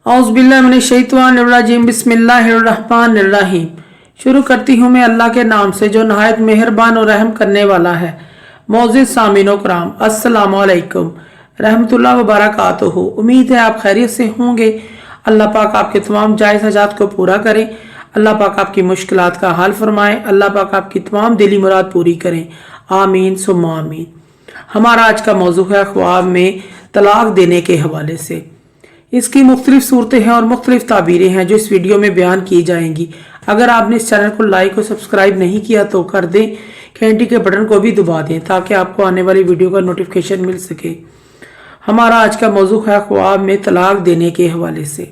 औज़ुबिल्लाहिमिनश्शैतानिर्रजीम बिस्मिल्लाहिर्रहमानिर्रहीम। शुरू करती हूँ मैं अल्लाह के नाम से जो नहायत मेहरबान और रहम करने वाला है। मोअज़्ज़िज़ सामीनो कराम, अस्सलामु अलैकुम रहमतुल्लाह व बरकातुहू। उम्मीद है आप खैरियत से होंगे। अल्लाह पाक आपके तमाम जायज़ हजात को पूरा करें। अल्लाह पाक आपकी मुश्किलात का हल फरमाएं। अल्लाह पाक आपकी तमाम दिली मुराद पूरी करें। आमीन सुम्मा आमीन। हमारा आज का मौजू है ख्वाब में तलाक देने के हवाले से। इसकी मुख्तलिफ सूरतें हैं और मुख्तलिफ ताबीरें हैं जो इस वीडियो में बयान की जाएंगी। अगर आपने इस चैनल को लाइक और सब्सक्राइब नहीं किया तो कर दें, घंटी के बटन को भी दबा दें ताकि आपको आने वाली वीडियो का नोटिफिकेशन मिल सके। हमारा आज का मौजू है ख्वाब में तलाक देने के हवाले से।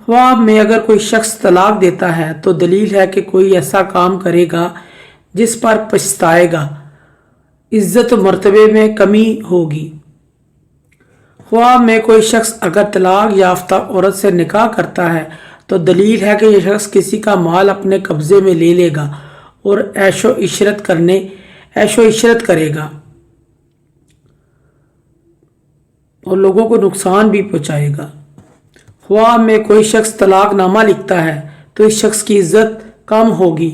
ख्वाब में अगर कोई शख्स तलाक देता है तो दलील है कि कोई ऐसा काम करेगा जिस पर पछताएगा, इज्जत और मर्तबे में कमी होगी। ख्वाब में कोई शख्स अगर तलाक याफ्ता औरत से निकाह करता है तो दलील है कि यह शख्स किसी का माल अपने कब्जे में ले लेगा और ऐशो इशरत करेगा और लोगों को नुकसान भी पहुंचाएगा। ख्वाब में कोई शख्स तलाकनामा लिखता है तो इस शख्स की इज्जत कम होगी,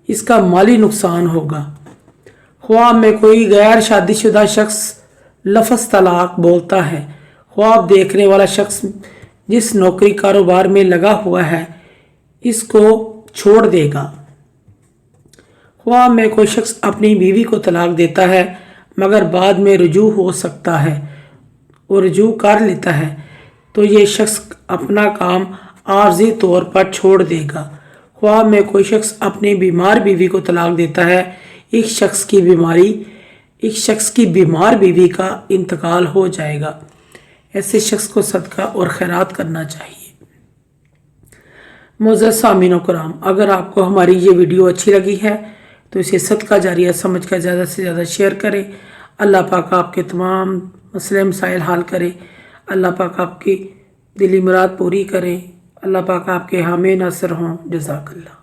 इसका माली नुकसान होगा। ख्वाब में कोई गैर शादीशुदा शख्स लफ्ज़ तलाक बोलता है। ख्वाब देखने वाला शख्स जिस नौकरी कारोबार में लगा हुआ है इसको छोड़ देगा। ख्वाब में कोई शख्स अपनी बीवी को तलाक देता है मगर बाद में रुजू हो सकता है और रुजू कर लेता है तो ये शख्स अपना काम आर्जी तौर पर छोड़ देगा। ख्वाब में कोई शख्स अपनी बीमार बीवी को तलाक देता है। एक शख्स की बीमार बीवी का इंतकाल हो जाएगा। ऐसे शख्स को सदका और खैरात करना चाहिए। मुअज़्ज़ज़ सामीनो कराम, अगर आपको हमारी ये वीडियो अच्छी लगी है तो इसे सदका जारिया समझ कर ज़्यादा से ज़्यादा शेयर करें। अल्लाह पाक आपके तमाम मसले मसाइल हल करे। अल्लाह पाक आपकी दिली मुराद पूरी करे। अल्लाह पाक आपके हामी नासिर हों। जज़ाकल्लाह।